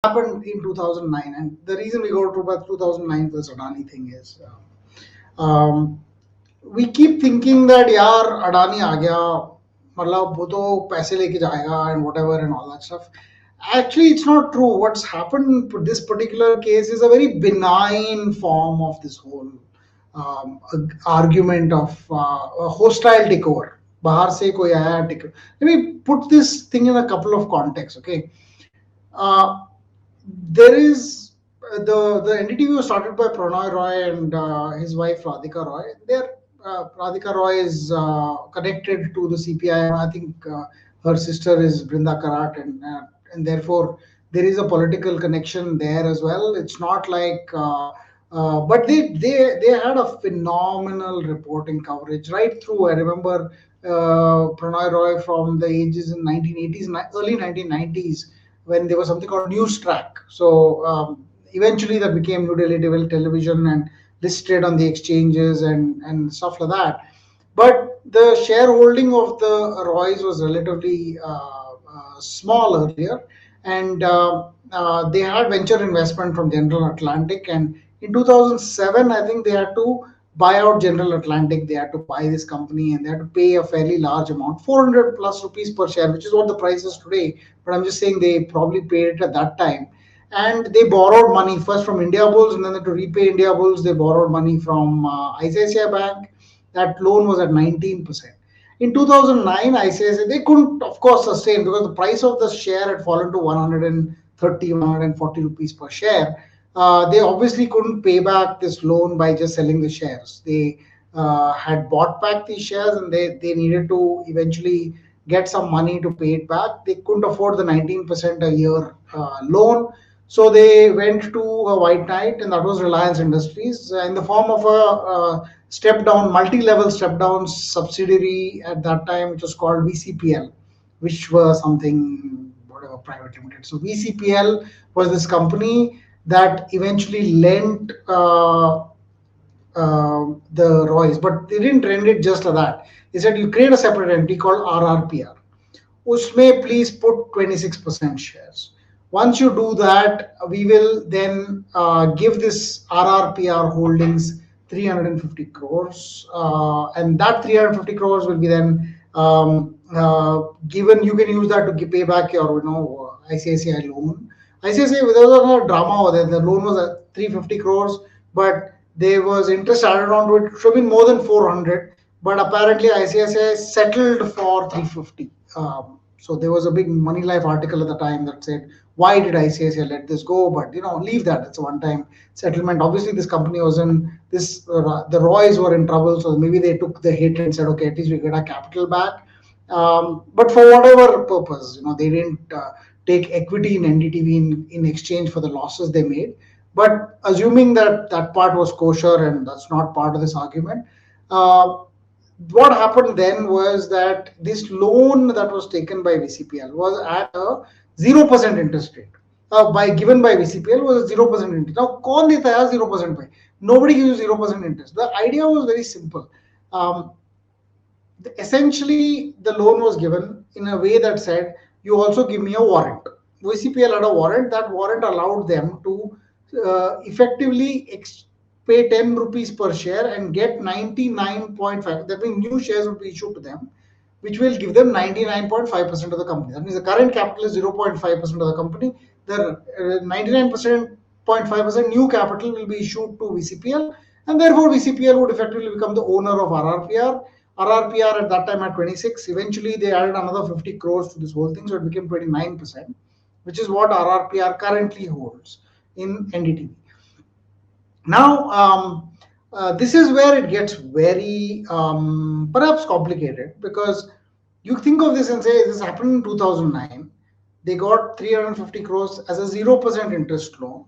happened in 2009, and the reason we go to about 2009 this Adani thing is um, we keep thinking that यार अडानी आ गया मतलब वो तो पैसे लेके जाएगा and whatever and all that stuff. Actually, it's not true. What's happened in this particular case is a very benign form of this whole argument of a hostile takeover. बाहर से कोई आया takeover. Let me put this thing in a couple of contexts. Okay, uh, there is the NDTV was started by Pranay Roy and his wife Radhika Roy. Radhika Roy is connected to the CPI. I think her sister is Brinda Karat, and therefore there is a political connection there as well. It's not like, but they had a phenomenal reporting coverage right through. I remember Pranay Roy from the ages in 1980s, early 1990s when there was something called News Track. So eventually that became New Delhi Television and listed on the exchanges and stuff like that. But the shareholding of the Roys was relatively small earlier, and they had venture investment from General Atlantic. And in 2007, I think they had to buy out General Atlantic. They had to buy this company and they had to pay a fairly large amount, 400 plus rupees per share, which is what the price is today. But I'm just saying they probably paid it at that time. And they borrowed money first from India Bulls, and then to repay India Bulls, they borrowed money from ICICI Bank. That loan was at 19%. In 2009, ICICI, they couldn't, of course, sustain because the price of the share had fallen to 130, 140 rupees per share. They obviously couldn't pay back this loan by just selling the shares. They had bought back these shares and they needed to eventually get some money to pay it back. They couldn't afford the 19% a year loan. So they went to a white knight, and that was Reliance Industries in the form of a step down, multi level step down subsidiary at that time, which was called VCPL, which was something, whatever, private limited. So VCPL was this company that eventually lent the Roys, but they didn't rent it just like that. They said you create a separate entity called RRPR. Usme please put 26% shares. Once you do that, we will then give this RRPR holdings 350 crores, and that 350 crores will be then given. You can use that to pay back your ICICI loan. ICICI, there was a drama over there. The loan was at 350 crores, but there was interest added on to it. It should have been more than 400, but apparently ICICI settled for 350. So there was a big Money Life article at the time that said, why did ICICI let this go? But leave that. It's a one-time settlement. Obviously, this company was in this. The Roys were in trouble, so maybe they took the hit and said, okay, at least we get our capital back. But for whatever purpose, they didn't take equity in NDTV in exchange for the losses they made. But assuming that that part was kosher and that's not part of this argument, what happened then was that this loan that was taken by VCPL was at a 0% interest rate. Given by VCPL was a 0% interest. Now, कौन देता है 0% पे? Nobody gives you 0% interest. The idea was very simple. Essentially, the loan was given in a way that said, you also give me a warrant. VCPL had a warrant. That warrant allowed them to effectively pay 10 rupees per share and get 99.5. That means new shares will be issued to them, which will give them 99.5% of the company. That means the current capital is 0.5% of the company. The 99.5% new capital will be issued to VCPL, and therefore VCPL would effectively become the owner of RRPR. RRPR at that time had 26. Eventually, they added another 50 crores to this whole thing, so it became 29%, which is what RRPR currently holds in NDTV. Now, this is where it gets very perhaps complicated, because you think of this and say this happened in 2009. They got 350 crores as a 0% interest loan.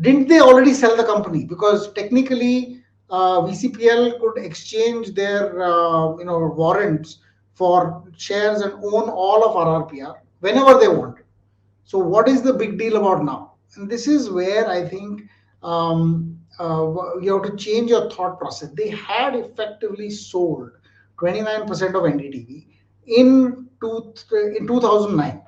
Didn't they already sell the company? Because technically, VCPL could exchange their warrants for shares and own all of RRPR whenever they wanted. So what is the big deal about now? And this is where I think you have to change your thought process. They had effectively sold 29% of NDTV in 2009.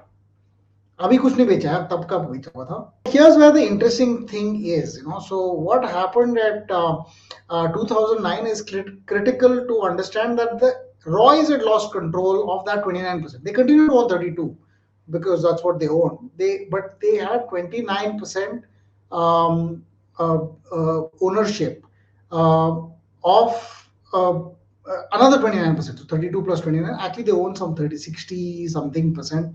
अभी कुछ नहीं बेचा है, तब का बेचा हुआ था. Here's where the interesting thing is, so what happened at 2009 is critical to understand that the Roy's had lost control of that 29%. They continued to own 32 because that's what they own. But they had 29% um, ownership uh, of another 29%. So 32 plus 29. Actually, they own some 30, 60 something percent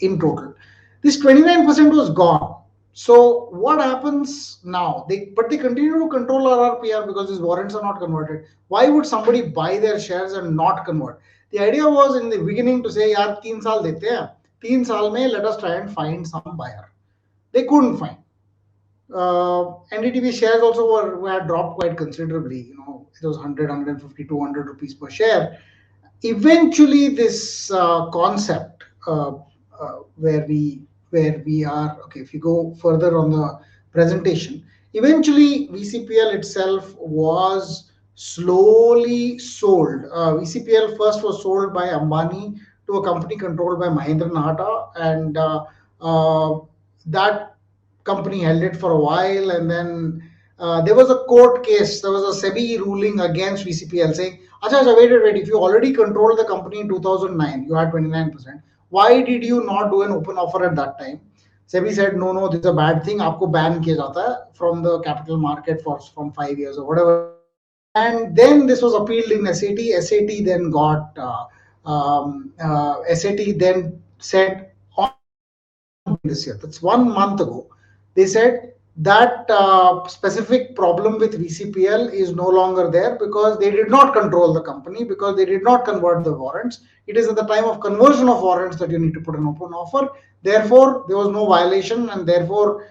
in total. This 29% was gone. So what happens now? They continue to control RRPR because these warrants are not converted. Why would somebody buy their shares and not convert? The idea was in the beginning to say, "यार 3 साल देते हैं, 3 साल में let us try and find some buyer." They couldn't find. NDTV shares also were dropped quite considerably. It was 100, 150, 200 rupees per share. Eventually, this concept where we are, okay, if you go further on the presentation, eventually VCPL itself was slowly sold. VCPL first was sold by Ambani to a company controlled by Mahendra Nahata, and that company held it for a while, and then there was a court case. There was a SEBI ruling against VCPL saying, "Acha, acha, wait. If you already controlled the company in 2009, you had 29%. Why did you not do an open offer at that time?" SEBI said, "No, this is a bad thing. आपको ban किया जाता है from the capital market from 5 years or whatever." And then this was appealed in SAT. SAT then got SAT then said this year. That's 1 month ago. They said that specific problem with VCPL is no longer there because they did not control the company, because they did not convert the warrants. It is at the time of conversion of warrants that you need to put an open offer. Therefore, there was no violation, and therefore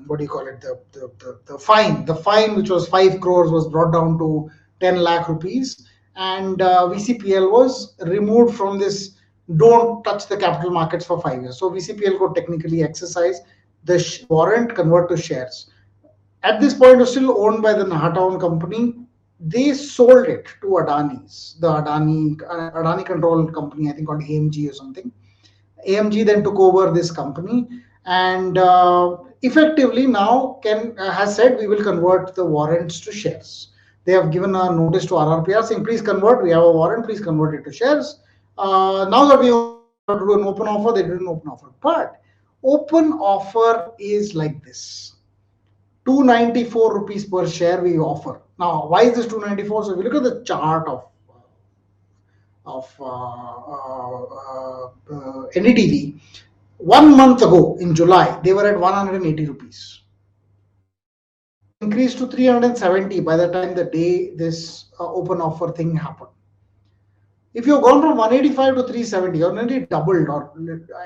what do you call it, the fine which was 5 crores was brought down to 10 lakh rupees, and VCPL was removed from this don't touch the capital markets for 5 years. So VCPL could technically exercise the warrant, convert to shares. At this point, it was still owned by the Nahata company. They sold it to the Adani controlled company, I think called AMG or something. AMG then took over this company, and effectively now has said we will convert the warrants to shares. They have given a notice to RRPR saying, "Please convert. We have a warrant. Please convert it to shares." Now that we want to do an open offer, they did an open offer. But open offer is like this: 294 rupees per share we offer. Now, why is this 294? So if you look at the chart of NDTV, 1 month ago in July, they were at 180 rupees. It increased to 370 by the time the day this open offer thing happened. If you've gone from 185 to 370, or nearly doubled, or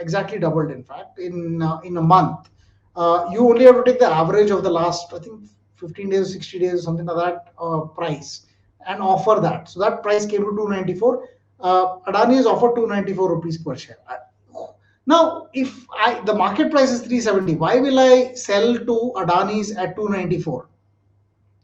exactly doubled, in fact, in a month, you only have to take the average of the last, I think, 15 days, 60 days, something like that, price, and offer that. So that price came to 294. Adani has offered 294 rupees per share. Now, if the market price is 370, why will I sell to Adani's at 294?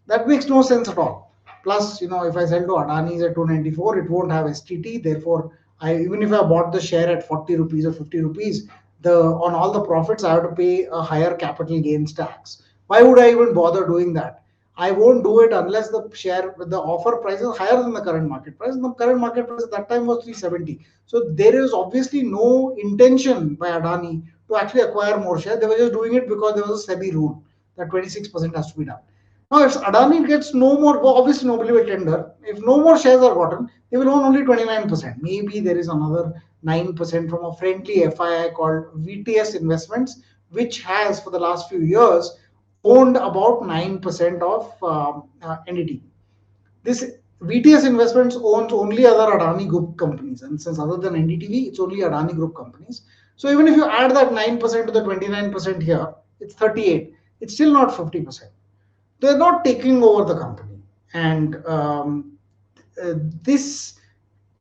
That makes no sense at all. Plus, if I sell to Adani's at 294, it won't have STT. Therefore, even if I bought the share at 40 rupees or 50 rupees, on all the profits, I have to pay a higher capital gains tax. Why would I even bother doing that? I won't do it unless the offer price is higher than the current market price. And the current market price at that time was 370. So there is obviously no intention by Adani to actually acquire more shares. They were just doing it because there was a SEBI rule that 26% has to be done. Now, if Adani gets no more, obviously nobody will tender. If no more shares are gotten, they will own only 29%. Maybe there is another 9% from a friendly FII called VTS Investments, which has for the last few years owned about 9% of NDTV. This VTS Investments owns only other Adani Group companies, and since other than NDTV, it's only Adani Group companies. So even if you add that 9% to the 29% here, it's 38. It's still not 50%. They're not taking over the company, and this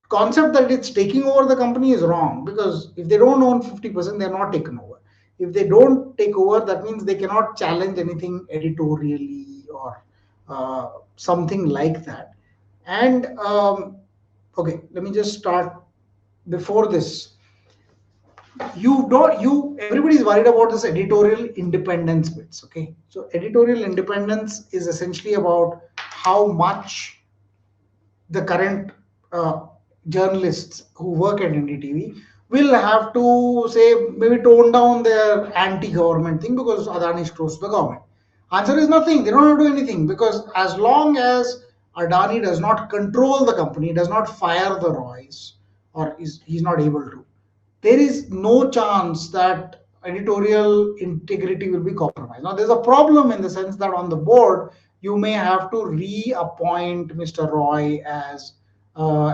concept that it's taking over the company is wrong, because if they don't own 50%, they're not taken over. If they don't take over, that means they cannot challenge anything editorially or something like that. And okay, let me just start before this, everybody's worried about this editorial independence bits. Okay, so editorial independence is essentially about how much the current uh, journalists who work at NDTV will have to say maybe tone down their anti-government thing because Adani is close to the government. Answer is nothing. They don't have to do anything because as long as Adani does not control the company, does not fire the Roys, or he's not able to, there is no chance that editorial integrity will be compromised. Now, there's a problem in the sense that on the board, you may have to reappoint Mr. Roy as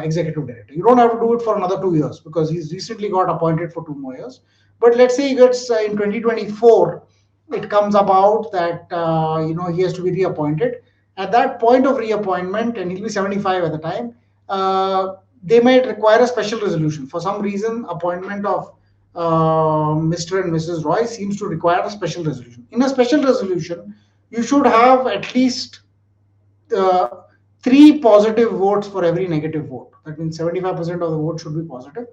executive director. You don't have to do it for another 2 years because he's recently got appointed for 2 more years. But let's say he gets in 2024, it comes about that he has to be reappointed. At that point of reappointment, and he'll be 75 at the time, they might require a special resolution. For some reason, appointment of Mr. and Mrs. Roy seems to require a special resolution. In a special resolution, you should have at least uh, 3 positive votes for every negative vote. That means 75% of the vote should be positive.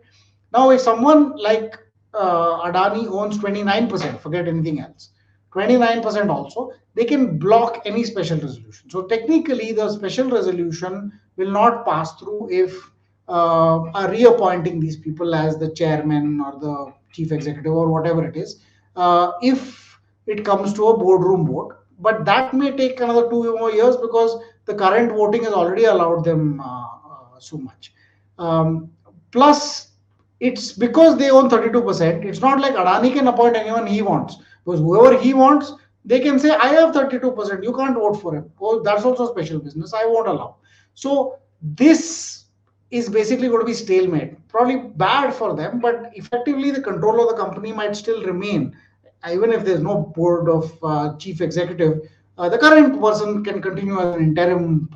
Now, if someone like Adani owns 29%, forget anything else, 29% also, they can block any special resolution. So technically, the special resolution will not pass through if are reappointing these people as the chairman or the chief executive or whatever it is, if it comes to a boardroom vote. But that may take another 2 more years because the current voting has already allowed them so much. Plus, it's because they own 32%. It's not like Adani can appoint anyone he wants because whoever he wants, they can say, I have 32%. You can't vote for him. Oh, that's also special business. I won't allow. So this is basically going to be stalemate. Probably bad for them, but effectively the control of the company might still remain. Even if there's no board of chief executive, the current person can continue as an interim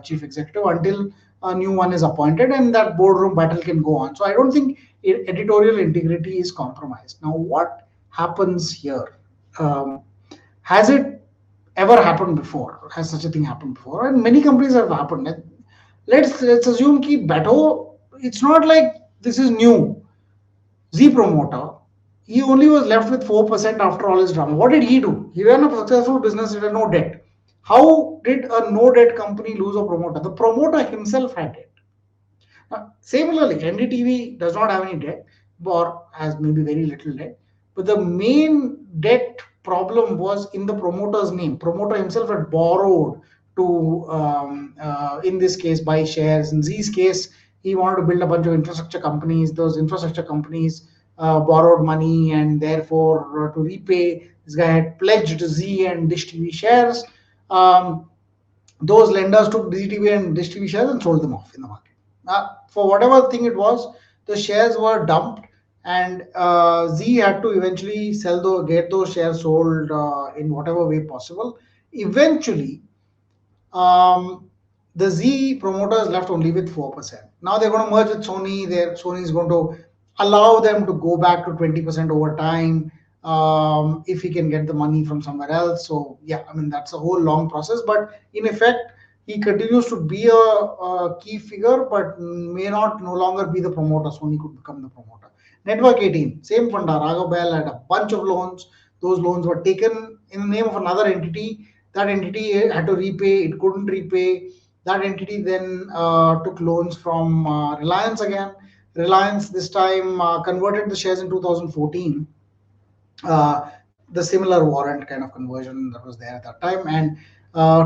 chief executive until a new one is appointed and that boardroom battle can go on. So I don't think editorial integrity is compromised. Now, what happens here? Has it ever happened before? Has such a thing happened before? And many companies have happened. Let's assume that Beto, it's not like this is new. Z promoter, he only was left with 4% after all his drama. What did he do? He ran a successful business, he had no debt. How did a no debt company lose a promoter? The promoter himself had debt. Similarly, NDTV does not have any debt or has maybe very little debt, but the main debt problem was in the promoter's name. Promoter himself had borrowed to, in this case, buy shares. In Z's case, he wanted to build a bunch of infrastructure companies. Those infrastructure companies borrowed money, and therefore, to repay, this guy had pledged Z and Dish TV shares. Those lenders took DTV and Dish TV shares and sold them off in the market. For whatever thing it was, the shares were dumped, and Z had to eventually get those shares sold in whatever way possible. Eventually, the Z promoters left only with 4%. Now they're going to merge with Sony. Sony is going to allow them to go back to 20% over time if he can get the money from somewhere else. So yeah, I mean that's a whole long process. But in effect, he continues to be a key figure, but may not no longer be the promoter. Sony could become the promoter. Network 18, same funda. Raghav Bell had a bunch of loans. Those loans were taken in the name of another entity. That entity had to repay. It couldn't repay. That entity then took loans from Reliance again. Reliance this time converted the shares in 2014. The similar warrant kind of conversion that was there at that time, and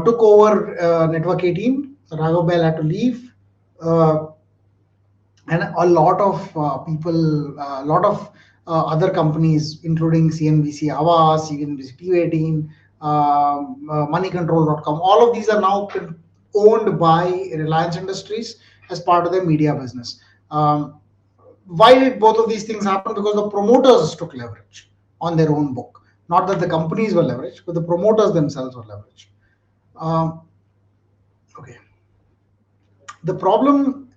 took over Network 18. Raghav Bell had to leave, and a lot of people, a lot of other companies, including CNBC Avas, CNBC TV18, moneycontrol.com, all of these are now owned by Reliance Industries as part of their media business. Why did both of these things happen? Because the promoters took leverage on their own book. Not that the companies were leveraged, but the promoters themselves were leveraged. Okay. The problem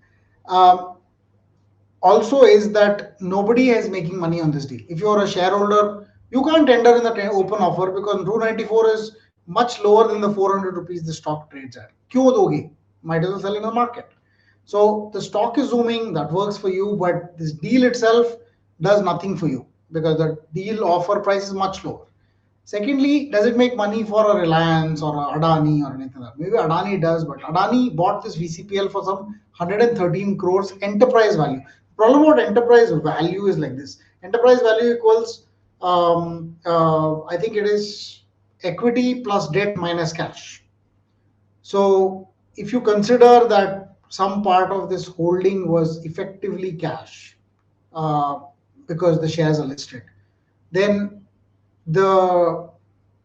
also is that nobody is making money on this deal. If you're a shareholder, you can't tender in the open offer because Rule 94 is much lower than the 400 rupees the stock trades at. Kyun doge? Might as well sell in the market. So the stock is zooming, that works for you, but this deal itself does nothing for you because the deal offer price is much lower. Secondly, does it make money for a Reliance or a Adani or anything like that? Maybe Adani does, but Adani bought this VCPL for some 113 crores enterprise value. The problem about enterprise value is like this. Enterprise value equals, I think it is equity plus debt minus cash. So if you consider that some part of this holding was effectively cash, uh, because the shares are listed, then the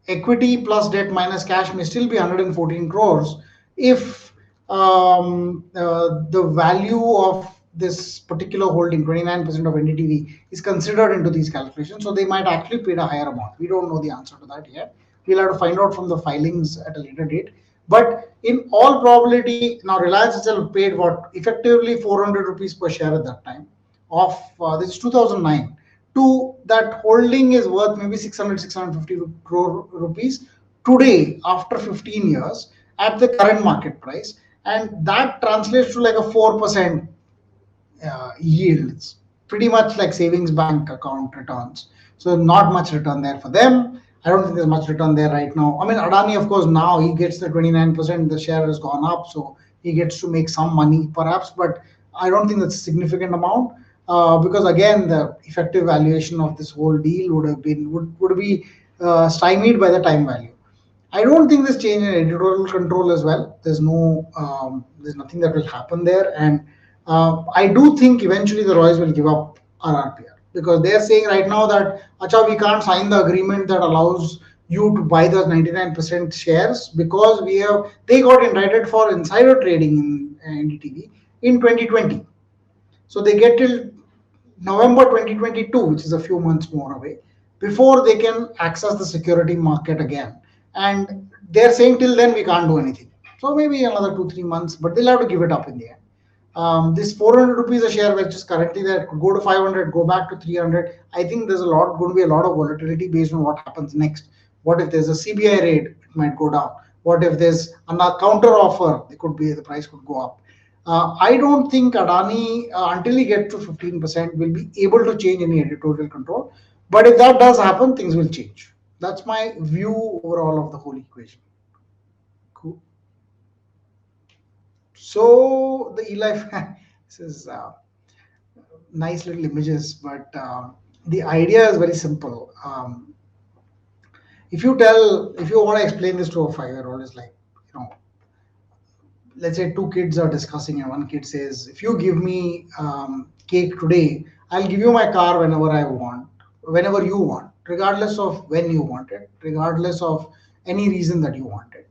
equity plus debt minus cash may still be 114 crores if the value of this particular holding, 29% of NDTV, is considered into these calculations. So they might actually pay a higher amount. We don't know the answer to that yet. We'll have to find out from the filings at a later date. But in all probability, now Reliance itself paid what, effectively 400 rupees per share at that time of this is 2009, to that holding is worth maybe 600 650 crore rupees today after 15 years at the current market price, and that translates to like a 4% yield. It's pretty much like savings bank account returns. So not much return there for them. I don't think there's much return there right now. I mean, Adani, of course, now he gets the 29%. The share has gone up, so he gets to make some money, perhaps. But I don't think that's a significant amount, because again, the effective valuation of this whole deal would be stymied by the time value. I don't think this change in editorial control as well. There's nothing that will happen there, and I do think eventually the Royals will give up RRPR because they are saying right now that acha, we can't sign the agreement that allows you to buy those 99% shares because they got indicted for insider trading in NDTV in 2020. So they get till November 2022, which is a few months more away, before they can access the security market again. And they're saying till then we can't do anything. So maybe another 2 3 months, but they'll have to give it up in the end. This 400 rupees a share, which is currently there, could go to 500, go back to 300. I think there's going to be a lot of volatility based on what happens next. What if there's a CBI raid? It might go down. What if there's another counter offer? The price could go up. I don't think Adani, until he gets to 15%, will be able to change any editorial control. But if that does happen, things will change. That's my view overall of the whole equation. Cool. So the Eli, this is nice little images, but the idea is very simple. If you want to explain this to a 5-year-old, it's like, let's say two kids are discussing and one kid says, if you give me cake today, I'll give you my car whenever you want, regardless of when you want it, regardless of any reason that you want it.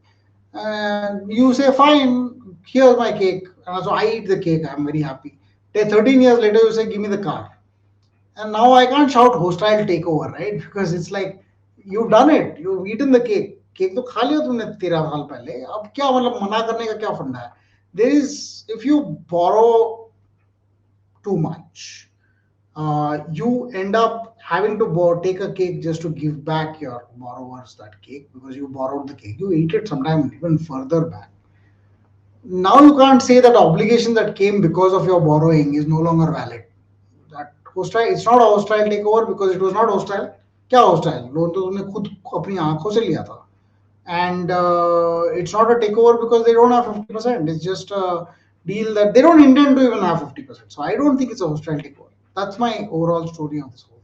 And you say, fine, here's my cake. And so I eat the cake, I'm very happy. 13 years later, you say, give me the car. And now I can't shout hostile takeover, right? Because it's like, you've done it, you've eaten the cake. Cake तो खा लिया तुमने 13 साल पहले, अब क्या मतलब मना करने का क्या फंडा है? There is, if you borrow too much, you end up having to take a cake just to give back your borrowers that cake because you borrowed the cake. You eat it sometime even further back. Now you can't say that obligation that came because of your borrowing is no longer valid. That hostile, it's not a hostile takeover because it was not hostile. क्या hostile? Loan तो तुमने खुद अपनी आंखों से लिया था. And it's not a takeover because they don't have 50%. It's just a deal that they don't intend to even have 50%. So I don't think it's a hostile takeover. That's my overall story of this whole